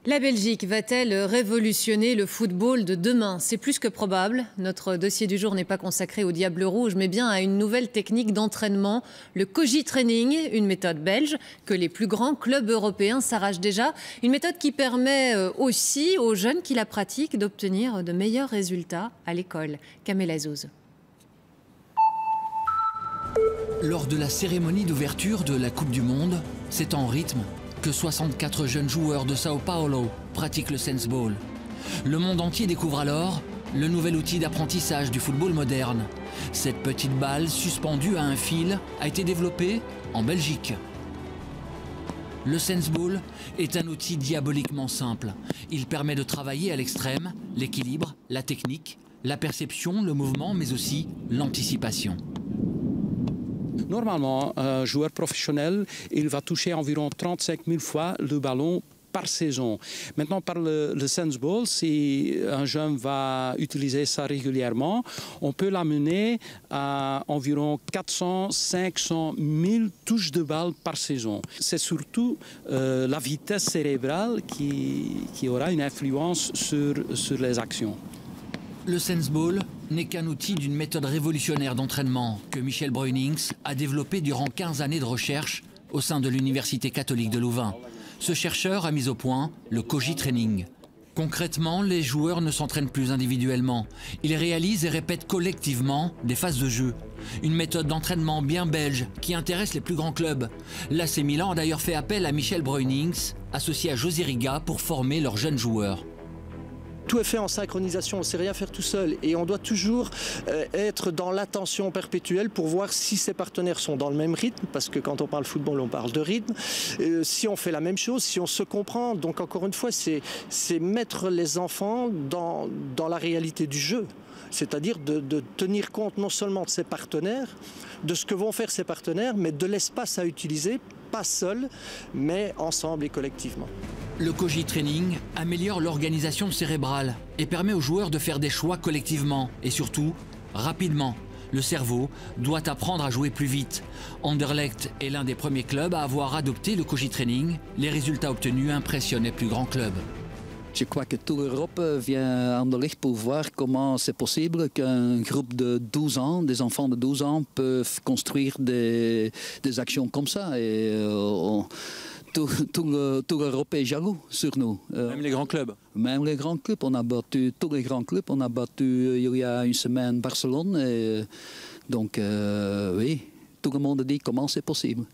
La Belgique va-t-elle révolutionner le football de demain? C'est plus que probable. Notre dossier du jour n'est pas consacré au Diable Rouge, mais bien à une nouvelle technique d'entraînement, le Koji Training, une méthode belge que les plus grands clubs européens s'arrachent déjà. Une méthode qui permet aussi aux jeunes qui la pratiquent d'obtenir de meilleurs résultats à l'école. Kamel Azouz. Lors de la cérémonie d'ouverture de la Coupe du Monde, c'est en rythme que 64 jeunes joueurs de Sao Paulo pratiquent le Sensball. Le monde entier découvre alors le nouvel outil d'apprentissage du football moderne. Cette petite balle suspendue à un fil a été développée en Belgique. Le Sensball est un outil diaboliquement simple. Il permet de travailler à l'extrême l'équilibre, la technique, la perception, le mouvement, mais aussi l'anticipation. Normalement, un joueur professionnel, il va toucher environ 35 000 fois le ballon par saison. Maintenant, par le Sensball, si un jeune va utiliser ça régulièrement, on peut l'amener à environ 400-500 000 touches de balle par saison. C'est surtout la vitesse cérébrale qui aura une influence sur les actions. Le Sensball n'est qu'un outil d'une méthode révolutionnaire d'entraînement que Michel Bruynings a développé durant 15 années de recherche au sein de l'Université catholique de Louvain. Ce chercheur a mis au point le Koji Training. Concrètement, les joueurs ne s'entraînent plus individuellement. Ils réalisent et répètent collectivement des phases de jeu. Une méthode d'entraînement bien belge qui intéresse les plus grands clubs. L'AC Milan a d'ailleurs fait appel à Michel Bruynings, associé à José Riga, pour former leurs jeunes joueurs. Tout est fait en synchronisation, on ne sait rien faire tout seul et on doit toujours être dans l'attention perpétuelle pour voir si ses partenaires sont dans le même rythme, parce que quand on parle football, on parle de rythme, si on fait la même chose, si on se comprend. Donc encore une fois, c'est mettre les enfants dans la réalité du jeu, c'est-à-dire de tenir compte non seulement de ses partenaires, de ce que vont faire ses partenaires, mais de l'espace à utiliser, pas seul, mais ensemble et collectivement. Le Koji Training améliore l'organisation cérébrale et permet aux joueurs de faire des choix collectivement et surtout rapidement. Le cerveau doit apprendre à jouer plus vite. Anderlecht est l'un des premiers clubs à avoir adopté le Koji Training. Les résultats obtenus impressionnent les plus grands clubs. Je crois que toute l'Europe vient à Anderlecht pour voir comment c'est possible qu'un groupe de 12 ans, des enfants de 12 ans, peuvent construire des actions comme ça. Et toute l'Europe est jaloux sur nous. Même les grands clubs. Même les grands clubs. On a battu tous les grands clubs. On a battu il y a une semaine Barcelone. Et donc oui, tout le monde dit comment c'est possible.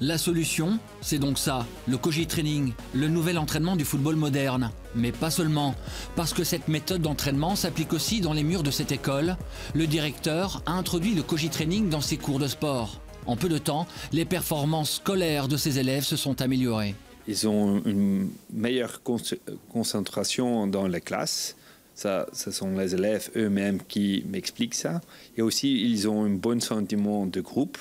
La solution, c'est donc ça, le Koji Training, le nouvel entraînement du football moderne. Mais pas seulement, parce que cette méthode d'entraînement s'applique aussi dans les murs de cette école. Le directeur a introduit le Koji Training dans ses cours de sport. En peu de temps, les performances scolaires de ses élèves se sont améliorées. Ils ont une meilleure concentration dans la classe. Ça, ce sont les élèves eux-mêmes qui m'expliquent ça. Et aussi, ils ont un bon sentiment de groupe.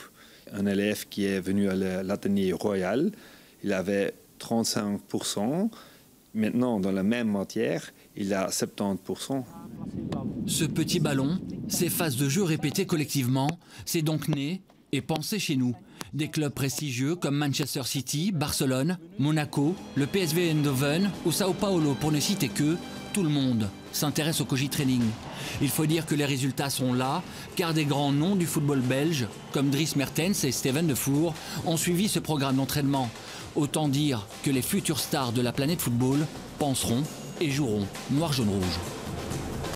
Un élève qui est venu à l'atelier royal, il avait 35%. Maintenant, dans la même matière, il a 70%. Ce petit ballon, ces phases de jeu répétées collectivement, c'est donc né et pensé chez nous. Des clubs prestigieux comme Manchester City, Barcelone, Monaco, le PSV Eindhoven ou Sao Paulo, pour ne citer que, tout le monde s'intéresse au Koji Training. Il faut dire que les résultats sont là, car des grands noms du football belge, comme Dries Mertens et Steven Defour, ont suivi ce programme d'entraînement. Autant dire que les futures stars de la planète football penseront et joueront noir, jaune, rouge.